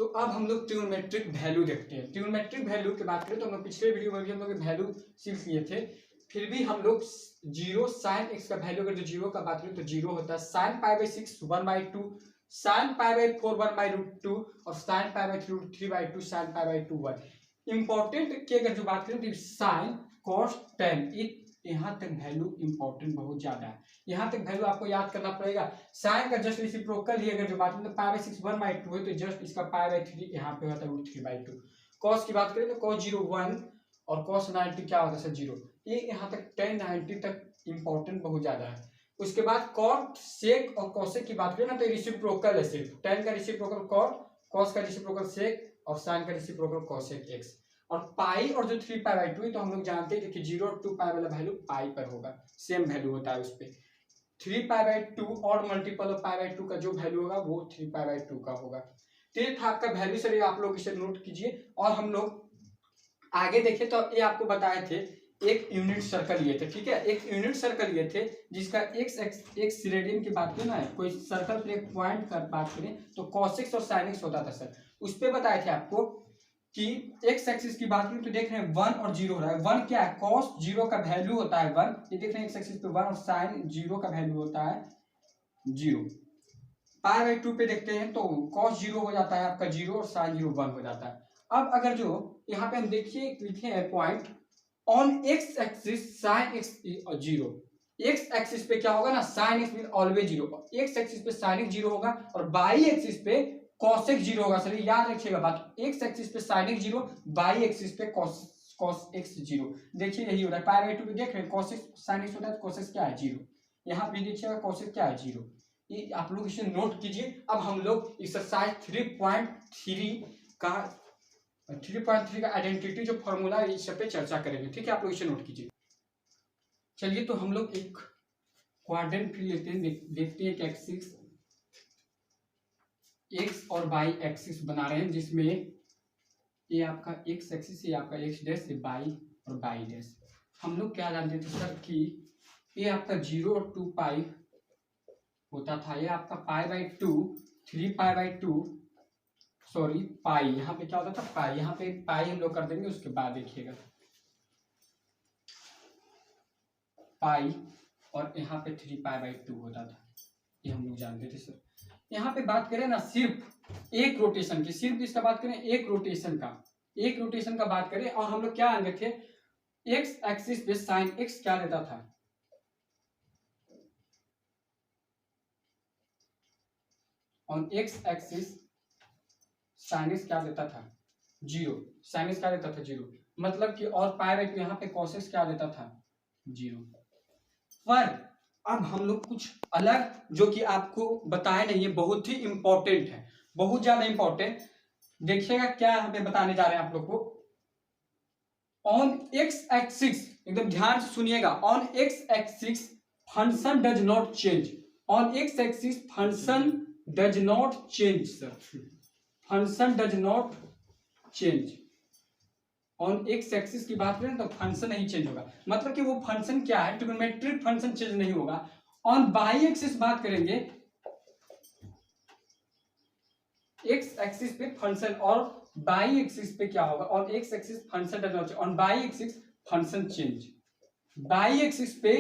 तो अब हम लोग ट्रिग्नोमेट्रिक वैल्यू देखते हैं। ट्रिग्नोमेट्रिक वैल्यू की बात करें तो हम लोग पिछले वीडियो में भी हम लोग वैल्यू सीख लिए थे, फिर भी हम लोग जीरो साइन एक्स का वैल्यू अगर जो जीरो का बात करें तो जीरो होता है sign pi by 6 1/2, sign pi by 4 1/√2 और sign pi by 3/2 sign pi by 2 1। Important की अगर जो बात करें तो साइन कॉस टेन, यहाँ तक वैल्यू इंपॉर्टेंट बहुत ज्यादा है। यहाँ तक वैल्यू आपको याद करना पड़ेगा। साइन का जस्ट रेसिप्रोकल ही अगर जो बात करें तो पाई बाई 6 1/2 है, तो जस्ट इसका पाई बाई 3 यहाँ पे होता है √3/2। कॉस की बात करें तो कॉस 0 1 और कॉस 90 क्या होता है सर 0। ये यहाँ तक tan 90 तक इंपॉर्टेंट बहुत ज्यादा है। उसके बाद कॉट सेक और कॉसेक की बात करें ना तो रेसिप्रोकल है, सिर्फ tan का रेसिप्रोकल कॉट, कॉस का रेसिप्रोकल सेक और साइन का रेसिप्रोकल कॉसेक एक्स। और पाई और जो 3π/2 तो हम लोग जानते हैं कि 0 और 2π वाला वैल्यू पाई पर होगा, सेम वैल्यू होता है उस पर। 3π/2 और मल्टीपल ऑफ π/2 का जो वैल्यू होगा वो 3π/2 का होगा। तो ये था आपका वैल्यू सर, ये आप लोग इसे नोट कीजिए। और हम लोग आगे देखें तो ये आपको बताए थे एक यूनिट सर्कल लिए थे, ठीक है, एक यूनिट सर्कल लिए थे जिसका एक्स रेडियन की बात करें ना, कोई सर्कल पर एक पॉइंट का बात करें तो कॉस और साइन एक्स होता था सर। उस पर बताए थे आपको कि एक्स एक्सिस की बात करें तो देख रहे हैं 1 और 0 हो रहा है। 1 क्या है, कॉस 0 का वैल्यू होता है 1, ये देख रहे हैं एक्स एक्सिस पे 1 और साइन 0 का वैल्यू होता है 0। π/2 पे देखते हैं तो कॉस 0 हो जाता है आपका 0 और साइन 0 1 हो जाता है। अब अगर जो यहाँ पे हम देखिए लिखे हैं point on x axis sine x 0, x axis पे क्या होगा ना sine x will always 0, x axis पे साइन एक्स 0 होगा और बाई एक्सिस पे कॉस एक्स 0 होगा। सर याद रखिएगा बात, एक्स एक्सिस पे साइन एक्स 0, बाई एक्सिस पे कॉस एक्स 0। देखिए यही हो रहा है π/2 पे देख रहे हैं कॉस एक्स साइन एक्स होता है तो कॉस एक्स क्या है 0, यहाँ पे देखिएगा कॉस एक्स क्या है 0। ये आप लोग इसे नोट कीजिए। अब हम लोग एक्सरसाइज 3.3 का आइडेंटिटी जो फॉर्मूला है इस पे चर्चा करेंगे, ठीक है, आप लोग इसे नोट कीजिए। चलिए तो हम लोग एक क्वाड्रेंट फिर लेते हैं, देखते हैं कि एक्सिस एक्स और वाई एक्सिस बना रहे हैं जिसमें ये आपका एक्स एक्सिस, ये आपका एक्स डैश, ये वाई और वाई डैश। हम लोग क्या जानते थे सर कि ये आपका 0 और 2 पाई होता था, ये आपका π/2 3π/2 सॉरी पाई, यहाँ पे क्या होता था पाई, यहाँ पे पाई हम लोग कर देंगे। उसके बाद देखिएगा पाई और यहाँ पे 3π/2 होता था, ये हम लोग जानते थे सर। यहाँ पे बात करें ना सिर्फ एक रोटेशन की, सिर्फ इसका बात करें एक रोटेशन का बात करें, और हम लोग क्या आगे थे एक्स एक्सिस पे साइन एक्स क्या देता था और एक्स एक्सिस साइन एक्स क्या देता था 0, साइन एक्स क्या देता था 0, मतलब कि और π/2 यहाँ पे cos x क्या देता था 0। पर अब हम लोग कुछ अलग जो कि आपको बताए नहीं है, बहुत ही इंपॉर्टेंट है, बहुत ज्यादा इंपॉर्टेंट। देखिएगा क्या यहाँ पे बताने जा रहे हैं आप लोग को। ऑन एक्स एक्सिस, एकदम ध्यान से सुनिएगा, on x axis function does not change, on x axis function does not change sir, function does not change. On x axis की बात करें तो फंक्शन नहीं चेंज होगा, मतलब कि वो फंक्शन क्या है ट्रिग्नोमेट्रिक फंक्शन चेंज नहीं होगा। ऑन बाई एक्सिस बात करेंगे, एक्स एक्सिस पे फंक्शन और बाई एक्सिस पे क्या होगा, on x axis function does not change, on by axis function change, by axis पे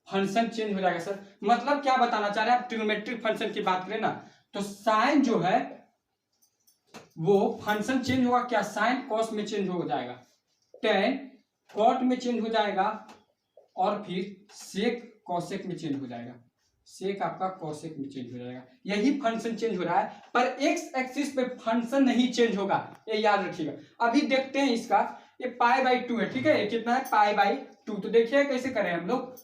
फंक्शन चेंज हो जाएगा सर। मतलब क्या बताना चाह रहे हैं आप, ट्रिग्नोमेट्रिक फंक्शन की बात करें ना तो साइन जो है वो फंक्शन चेंज होगा, क्या साइन कॉस में चेंज हो जाएगा, टेन कॉट में चेंज हो जाएगा और फिर सेक कॉसेक में चेंज हो जाएगा, सेक आपका कॉसेक में चेंज हो जाएगा, यही फंक्शन चेंज हो रहा है। पर एक्स एक्सिस पे फंक्शन नहीं चेंज होगा, ये याद रखिएगा। अभी देखते हैं इसका, ये π/2 है, ठीक है, ये कितना है π/2। तो देखिए कैसे करें हम लोग,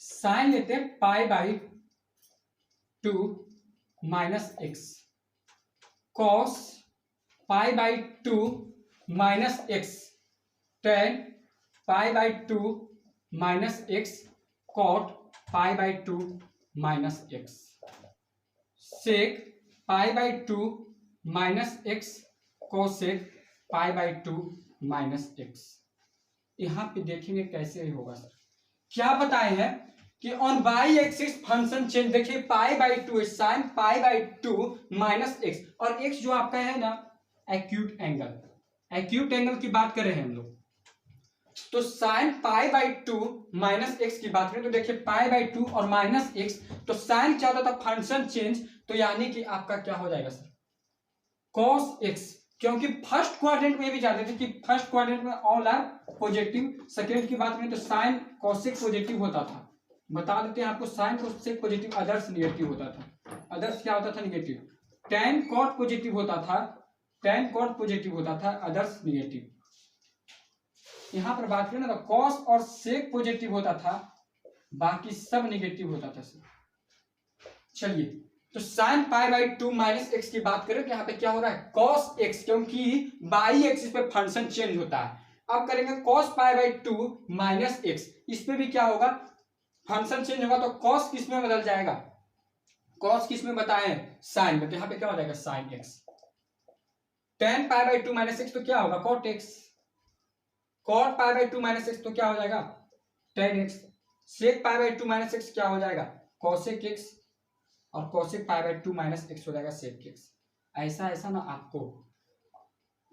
साइन लेते हैं π/2 minus x, cos π/2 minus x, tan π/2 minus x, cot π/2 minus x, sec π/2 minus x, cosec π/2 minus x. यहां पे देखेंगे कैसे होगा सर। क्या बताए हैं कि on by axis function change, देखिए पाई बाई टू है, sign pi by two minus x, और एक्स जो आपका है ना एक्यूट एंगल, एक्यूट एंगल की बात कर रहे हैं हम लोग। तो sign pi by two minus x की बात करें तो देखिए पाई बाई टू और माइनस एक्स, तो साइन क्या होता था फंक्शन चेंज, तो यानी कि आपका क्या हो जाएगा सर कॉस एक्स, क्योंकि फर्स्ट क्वाड्रेंट में भी जानते थे कि फर्स्ट क्वाड्रेंट में ऑल आर पॉजिटिव, सेकेंड की बात करें तो साइन कॉसेक पॉजिटिव होता था, बता देते हैं आपको sign cosec positive, others negative होता था, अदर्स क्या होता था निगेटिव, टैन कॉट पॉजिटिव होता था, टैन कॉट पॉजिटिव होता था, अदर्स निगेटिव। यहां पर बात करें ना तो कॉस और सेक पॉजिटिव होता था, बाकी सब निगेटिव होता था सर। चलिए तो sign pi by two minus x की बात करें तो यहाँ पे क्या हो रहा है कॉस एक्स, क्योंकि बाई एक्सिस पे फंक्शन चेंज होता है। अब करेंगे cos pi by two minus x, इस पे भी क्या होगा फंक्शन चेंज होगा, तो कॉस किस में बदल जाएगा, कॉस किस में बताए साइन में, तो यहाँ पे क्या हो जाएगा sine x. Tan pi by two minus x तो क्या होगा cot x, cot pi by two minus x तो क्या हो जाएगा tan x, sec pi by two minus x क्या हो जाएगा कॉसेक एक्स, और cosec pi by two minus x हो जाएगा सेक एक्स। ऐसा ऐसा ना आपको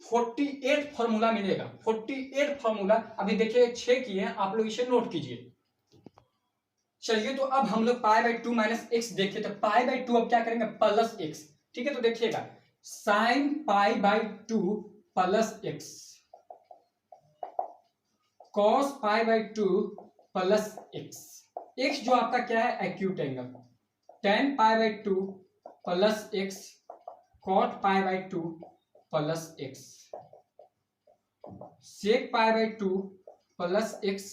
48 फॉर्मूला मिलेगा, 48 फॉर्मूला, अभी देखिए 6 किए हैं, आप लोग इसे नोट कीजिए। चलिए तो अब हम लोग पाई बाई टू माइनस एक्स देखे, तो पाई बाई टू अब क्या करेंगे प्लस एक्स, ठीक है, तो देखिएगा sine pi by two plus x, cos pi by two plus x, x जो आपका क्या है acute angle, tan pi by two plus x, cot pi by two plus x, sec pi by two plus x,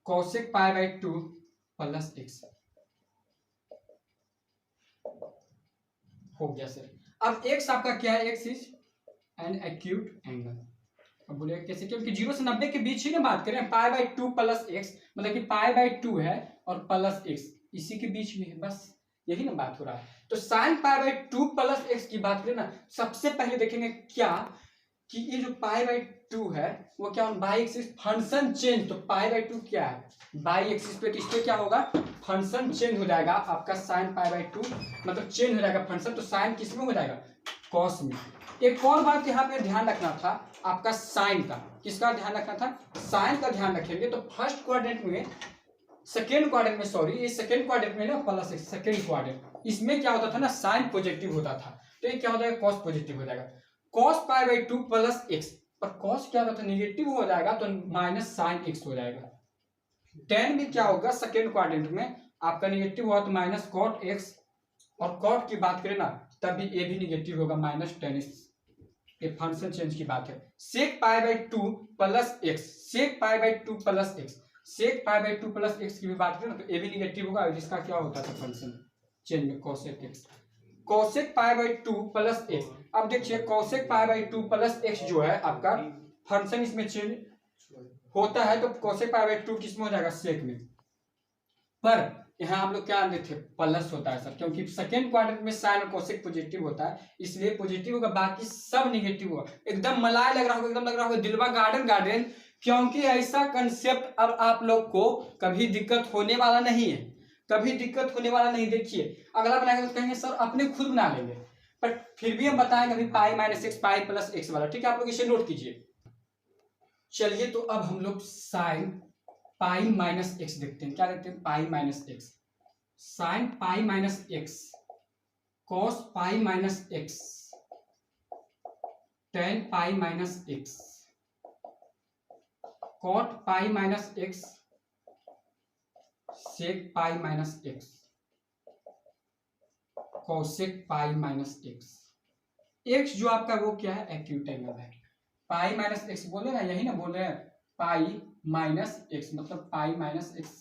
cosec pi by two plus x. हो गया sir. अब x आपका क्या है, x is an acute angle. अब बोलिए कैसे, क्योंकि 0 से 90 के बीच ही ना बात करें, पाई बाई टू प्लस एक्स मतलब कि पाई बाई टू है और प्लस एक्स इसी के बीच में है, बस यही ना बात हो रहा है। तो sign pi by two plus x की बात करें ना, सबसे पहले देखेंगे क्या कि ये जो पाई बाई टू है वो क्या बाई एक्सिस फंक्शन चेंज, तो पाई बाई टू क्या है बाई एक्सिस पे, तो इस पे क्या होगा फंक्शन चेंज हो जाएगा आपका साइन पाई बाई टू, मतलब चेंज हो जाएगा फंक्शन, तो साइन किस में हो जाएगा कॉस में। एक और बात यहाँ पे ध्यान रखना था आपका साइन का, किसका ध्यान रखना था साइन का ध्यान रखेंगे, तो फर्स्ट क्वाड्रेंट में सेकेंड क्वाड्रेंट में, सॉरी ये सेकेंड क्वाड्रेंट में ना प्लस एक्स, सेकेंड क्वाड्रेंट इसमें क्या होता था ना साइन पॉजिटिव होता था, तो ये क्या हो जाएगा कॉस पॉजिटिव हो जाएगा, cos pi by two plus x, पर कॉस क्या होता था निगेटिव हो जाएगा तो माइनस साइन एक्स हो जाएगा। टेन में क्या होगा सेकेंड क्वाड्रेंट में आपका निगेटिव हुआ तो माइनस कॉट एक्स, और कॉट की बात करें ना तब भी ए भी निगेटिव होगा माइनस टेन एक्स, ये फंक्शन चेंज की बात है। Sec pi by two plus x, sec pi by two plus x, sec pi by two plus x की भी बात करें ना तो ए भी निगेटिव होगा, जिसका क्या होता था फंक्शन चेंज में cosec x, cosec pi by two plus x. अब देखिए cosec pi by two plus x जो है आपका फंक्शन इसमें चेंज होता है, तो कोसेक पाई बाई टू किस में हो जाएगा सेक में, पर यहाँ आप लोग क्या आते थे प्लस होता है सर, क्योंकि सेकेंड क्वाड्रेंट में साइन और कोसेक पॉजिटिव होता है इसलिए पॉजिटिव होगा, बाकी सब निगेटिव होगा। एकदम मलाई लग रहा होगा, एकदम लग रहा होगा दिलवा गार्डन गार्डन, क्योंकि ऐसा कंसेप्ट अब आप लोग को कभी दिक्कत होने वाला नहीं है, कभी दिक्कत होने वाला नहीं। देखिए अगला बनाएंगे तो कहेंगे सर अपने खुद बना लेंगे, पर फिर भी हम बताएंगे अभी पाई माइनस एक्स पाई प्लस एक्स वाला, ठीक है आप लोग इसे नोट कीजिए। चलिए तो अब हम लोग साइन पाई माइनस एक्स देखते हैं, क्या देखते हैं pi minus x, sine pi minus x, cos pi minus x, tan pi minus x, cot pi minus x, sec pi minus x, cosec pi minus x. X जो आपका वो क्या है एक्यूट एंगल है, पाई माइनस एक्स बोले ना, यही ना बोल रहे हैं पाई माइनस एक्स मतलब पाई माइनस एक्स।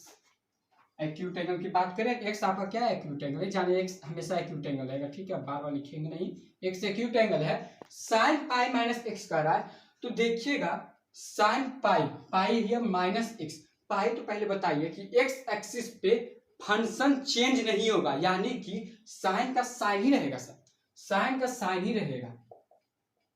एक्यूट एंगल की बात करें एक्स आपका क्या है एक्यूट एंगल है, जाने एक्स हमेशा एक्यूट एंगल रहेगा, ठीक है बार बार लिखेंगे नहीं, एक्स एक्यूट एंगल है। साइन पाई माइनस एक्स कर रहा है तो देखिएगा साइन पाई, पाई है माइनस एक्स, पाई तो पहले बताइए कि एक्स एक्सिस पे फंक्शन चेंज नहीं होगा, यानी कि साइन का साइन ही रहेगा सर, साइन का साइन ही रहेगा।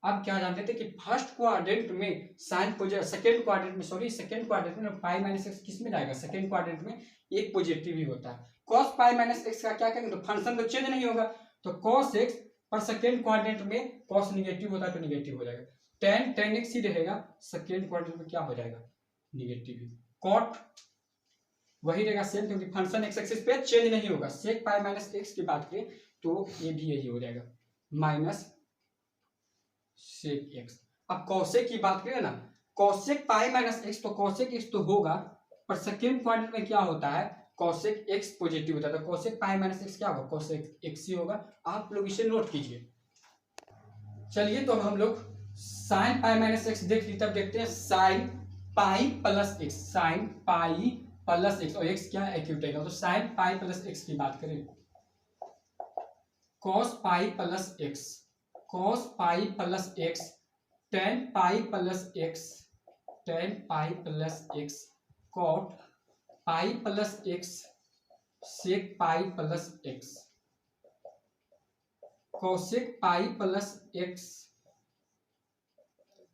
आप क्या जानते थे कि फर्स्ट क्वाड्रेंट में सेकंड क्वाड्रेंट में पाई माइनस एक्स किस में जाएगा, सेकंड क्वाड्रेंट में एक पॉजिटिव ही होता है। कॉस पाई माइनस एक्स का क्या करेंगे, तो फंक्शन तो चेंज नहीं होगा, तो कॉस एक्स पर सेकंड क्वाड्रेंट में कॉस निगेटिव होता है तो निगेटिव हो जाएगा, टेन एक्स ही रहेगा, सेकंड क्वाड्रेंट में क्या हो जाएगा, निगेटिव ही। कॉट वही रहेगा सेम, क्योंकि फंक्शन एक्स एक्सिस पे चेंज नहीं होगा। सेक पाई माइनस एक्स की बात करें तो ये भी यही हो जाएगा, माइनस सेक एक्स। अब कॉसेक की बात करें ना, कॉसेक पाई माइनस एक्स, तो कॉसेक एक्स तो होगा, पर सेकेंड क्वाड्रेंट में क्या होता है, कॉसेक एक्स पॉजिटिव होता है, तो कॉसेक पाई माइनस एक्स क्या होगा, कॉसेक एक्स ही होगा। आप लोग इसे नोट कीजिए। चलिए तो अब हम लोग साइन पाई माइनस एक्स देख ली, तब देखते हैं sine pi plus x, sine पाई प्लस एक्स, और एक्स क्या है, एक्यूट है, तो साइन पाई प्लस एक्स की बात करें, cos pi plus x, cos pi plus x, tan pi plus x, tan pi plus x, cot pi plus x, sec pi plus x, cosec pi plus x.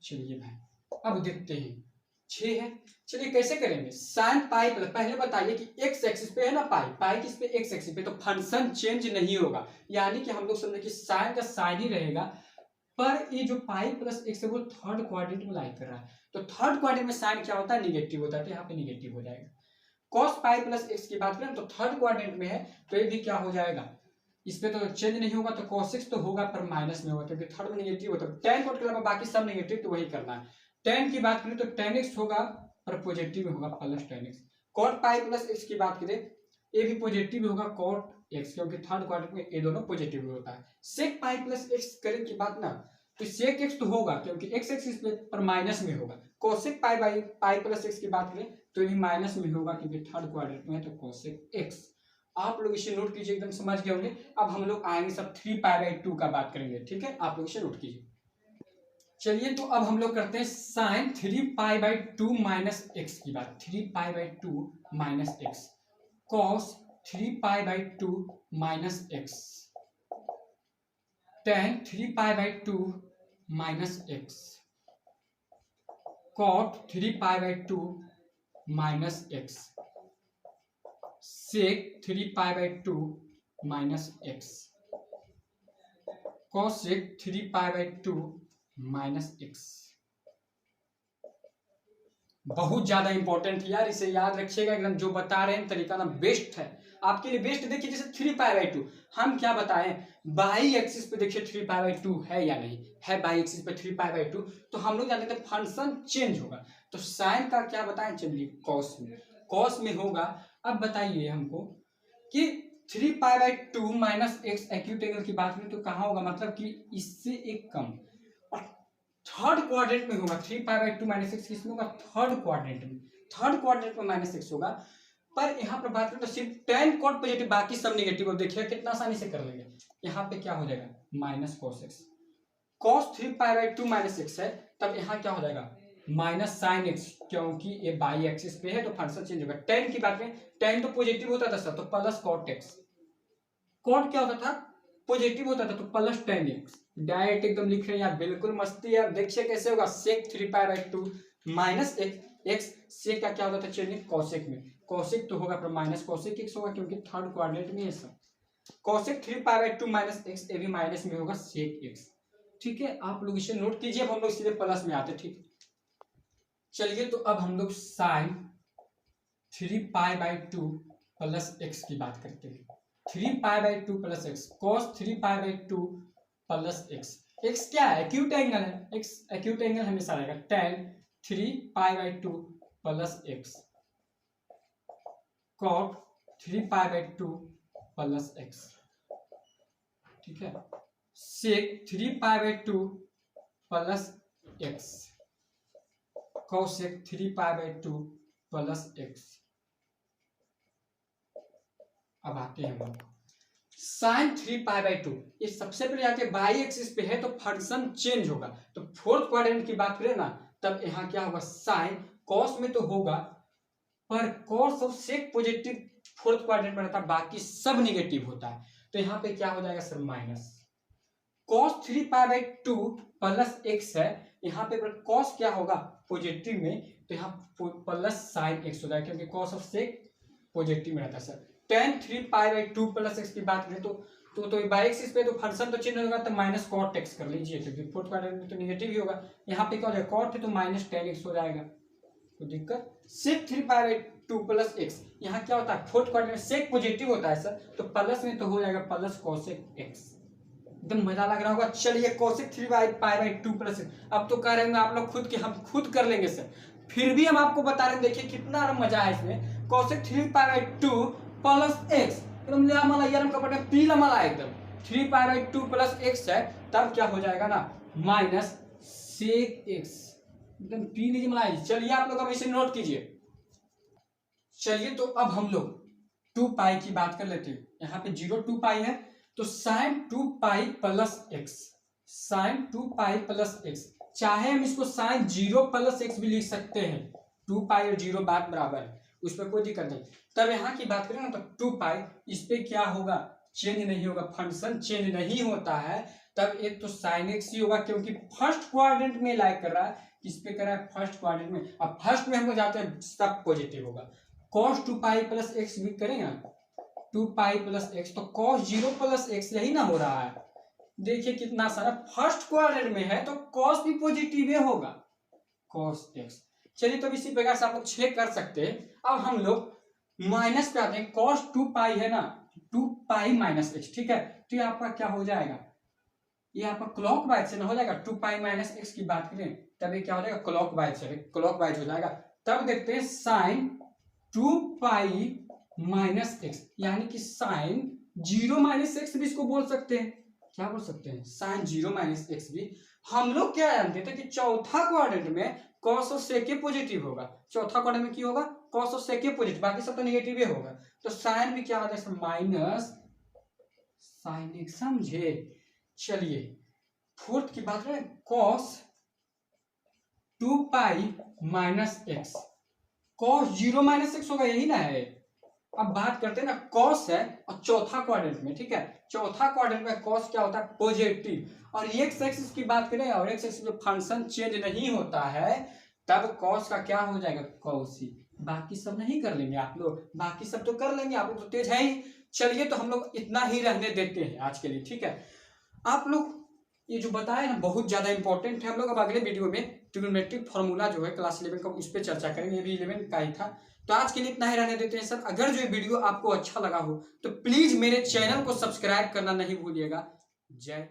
चलिए भाई अब देखते हैं, 6 है। चलिए कैसे करेंगे, साइन पाई प्लस, पहले बताइए कि एक्स एक्सिस पे है ना पाई किस पे, एक्स एक्सिस पे, तो फंक्शन चेंज नहीं होगा, यानी कि हम लोग समझे कि साइन का साइन ही रहेगा, पर ये जो पाई प्लस एक्स है वो थर्ड क्वाड्रेंट में लाई कर रहा है, तो थर्ड क्वाड्रेंट में साइन क्या होता है, निगेटिव होता है, तो यहाँ पे निगेटिव हो जाएगा। कॉस पाई प्लस एक्स की बात करें तो थर्ड क्वाड्रेंट में है, तो ये भी क्या हो जाएगा, इस पे तो चेंज नहीं होगा, तो cos x तो होगा पर माइनस में होगा, क्योंकि थर्ड में निगेटिव होता है। tan कोट के अलावा बाकी सब निगेटिव, तो वही करना है। tan की बात करें तो tan x होगा पर पॉजिटिव में होगा, plus tan x। cot pi plus x की बात करें, ये भी पॉजिटिव होगा cot x, क्योंकि थर्ड क्वाड्रेंट में ये दोनों पॉजिटिव होता है। sec पाई प्लस x करें की बात ना, तो sec x तो होगा, क्योंकि x एक्सिस पर माइनस में होगा। cosec पाई प्लस x की बात करें तो ये माइनस में होगा, क्योंकि थर्ड क्वाड्रेंट में है, तो cosec x। आप लोग इसे नोट कीजिए, एकदम समझ गए होंगे। अब हम लोग आएंगे सब 3π/2 का बात करेंगे, ठीक है, आप लोग इसे नोट कीजिए। चलिए तो अब हम लोग करते हैं साइन 3π/2 माइनस एक्स की बात, 3π/2 minus x, cos 3π/2 minus x, tan 3π/2 minus x, cot 3π/2 minus x, sec 3π/2 minus x, cosec 3π/2 minus x. बहुत ज्यादा इंपॉर्टेंट यार, इसे याद रखिएगा एकदम, जो बता रहे हैं तरीका ना बेस्ट है आपके लिए, बेस्ट। देखिए जैसे 3π/2 हम क्या बताएं, बाई एक्सिस पे देखिए 3π/2 है या नहीं है, बाई एक्सिस पे 3π/2, तो हम लोग जानते थे फंक्शन चेंज होगा, तो साइन का क्या बताएं, चलिए कॉस में होगा। अब बताइए हमको कि 3π/2 माइनस एक्स एक्यूट एंगल की बात करें तो कहाँ होगा, मतलब कि इससे एक कम, और थर्ड क्वाड्रेंट में होगा। 3π/2 माइनस एक्स किसमें होगा, थर्ड क्वाड्रेंट में माइनस एक्स होगा। पर यहाँ पर बात करें तो सिर्फ tan cot पॉजिटिव, बाकी सब निगेटिव। अब देखिए कितना आसानी से कर लेंगे, यहाँ पे क्या हो जाएगा, minus cos x, cos 3π/2 minus x है, तब यहाँ क्या हो जाएगा, माइनस साइन एक्स, क्योंकि ये बाई एक्सिस पे है तो फंक्शन चेंज होगा। tan की बात करें, tan तो पॉजिटिव होता था सर, तो प्लस cot x, cot क्या होता था, पॉजिटिव होता था, तो प्लस tan x। डायरेक्ट एकदम लिख रहे हैं यार, बिल्कुल मस्ती है। देखिए कैसे होगा, sec 3π/2 माइनस एक्स, सेक का क्या होता था, चलिए कॉसेक में, कॉसेक तो होगा पर माइनस कॉसेक एक्स होगा, क्योंकि थर्ड क्वाड्रेंट में है सब। कॉसेक 3π/2 माइनस एक्स, ये भी माइनस में होगा, सेक एक्स, ठीक है। आप लोग इसे नोट कीजिए, अब हम लोग सीधे प्लस में आते, ठीक। चलिए तो अब हम लोग साइन 3π/2 प्लस एक्स की बात करते हैं। 3π/2 plus x, cos 3π/2 plus x, x क्या है, एक्यूट एंगल है, एक्स एक्यूट एंगल हमेशा रहेगा, tan 3π/2 plus x, cot 3π/2 plus x, ठीक है, sec 3π/2 plus x, cosec 3π/2 plus x. अब आते हैं हम साइन 3π/2, ये सबसे पहले आके बाई एक्सिस पे है तो फंक्शन चेंज होगा, तो फोर्थ क्वाड्रेंट की बात करें ना, तब यहाँ क्या होगा, साइन कॉस में तो होगा, पर कॉस और सेक पॉजिटिव फोर्थ क्वाड्रेंट में रहता है, बाकी सब निगेटिव होता है, तो यहाँ पे क्या हो जाएगा sir, minus cos 3π/2 plus x है, यहाँ पे cos क्या होगा पॉजिटिव में, तो यहाँ प्लस sin x हो जाएगा क्योंकि cos ऑफ sec पॉजिटिव में रहता है सर। tan 3π/2 प्लस x की बात करें तो बाई एक्सिस पे तो फंक्शन तो चेंज होगा, तो माइनस cot x कर लीजिए क्योंकि फोर्थ क्वाड्रेंट में तो निगेटिव ही होगा। यहाँ पे क्या हो जाएगा cot है तो माइनस tan x हो जाएगा, तो दिक्कत sec 3π/2 प्लस x, यहाँ क्या होता है फोर्थ क्वाड्रेंट में sec पॉजिटिव होता है सर, तो प्लस में तो हो जाएगा प्लस cosec x। एकदम मजा लग रहा होगा। चलिए cosec 3π/2 प्लस x, अब तो कह रहे हैं आप लोग खुद के, हम खुद कर लेंगे सर, फिर भी हम आपको बता रहे हैं, देखिए कितना मजा है इसमें। cosec 3π/2 प्लस x एकदम यार कपड़े पीला मला एकदम 3π/2 प्लस x है, तब क्या हो जाएगा ना माइनस sec x, एकदम पी लीजिए मलाई। चलिए आप लोग अब इसे नोट कीजिए। चलिए तो अब हम लोग 2π की बात कर लेते हैं। यहाँ पे 0 2π है तो sin 2π plus x, sin 2π plus x, चाहे हम इसको sin 0 प्लस x भी लिख सकते हैं, 2π और 0 बात बराबर है, उस पर कोई दिक्कत नहीं। तब यहाँ की बात करें ना तो 2π इस पे क्या होगा चेंज नहीं होगा, फंक्शन चेंज नहीं होता है, तब एक तो sin x ही होगा क्योंकि फर्स्ट क्वाड्रेंट में लाइक कर रहा है, किस पे कर रहा है फर्स्ट क्वाड्रेंट में। अब फर्स्ट में हम लोग जाते हैं सब पॉजिटिव होगा, cos 2π प्लस x भी करेंगे 2π प्लस x, तो cos 0 प्लस x यही ना हो रहा है। देखिए कितना सारा फर्स्ट क्वाड्रेंट में है तो cos भी पॉजिटिव ही होगा cos x। चलिए तो इसी प्रकार से आप लोग चेक कर सकते हैं। अब हम लोग माइनस पे आते हैं, cos 2π है ना 2π माइनस x, ठीक है, तो ये आपका क्या हो जाएगा, ये आपका क्लॉक वाइज से ना हो जाएगा। 2π माइनस x की बात करें तब ये क्या हो जाएगा क्लॉक वाइज से, क्लॉक वाइज हो जाएगा। तब देखते हैं sin 2π माइनस x, यानी कि sin 0 माइनस x भी इसको बोल सकते हैं, क्या बोल सकते हैं sin 0 माइनस x भी। हम लोग क्या जानते थे कि चौथा क्वाड्रेंट में cos और sec पॉजिटिव होगा, चौथा क्वाड्रेंट में क्या होगा cos और sec पॉजिटिव, बाकी सब तो नेगेटिव ही होगा, तो sin भी क्या हो जाएगा माइनस sin x, समझे। चलिए फोर्थ की बात करें, cos 2π minus x, cos 0 minus x होगा, यही ना है। अब बात करते हैं ना cos है और चौथा क्वाड्रेंट में, ठीक है, चौथा क्वाड्रेंट में cos क्या होता है पॉजिटिव, और x एक्सिस की बात करें और x एक्सिस में फंक्शन चेंज नहीं होता है, तब cos का क्या हो जाएगा cos। बाकी सब नहीं कर लेंगे आप लोग, बाकी सब तो कर लेंगे, आप लोग तो तेज है ही। चलिए तो हम लोग इतना ही रहने देते हैं आज के लिए, ठीक है। आप लोग ये जो बताया ना बहुत ज्यादा इंपॉर्टेंट है, हम लोग अब अगले वीडियो में ट्रिग्नोमेट्रिक फार्मूला जो है क्लास 11 का उस पर चर्चा करेंगे, ये भी 11 का ही था। तो आज के लिए इतना ही रहने देते हैं सर। अगर जो वीडियो आपको अच्छा लगा हो तो प्लीज मेरे चैनल को सब्सक्राइब करना नहीं भूलिएगा। जय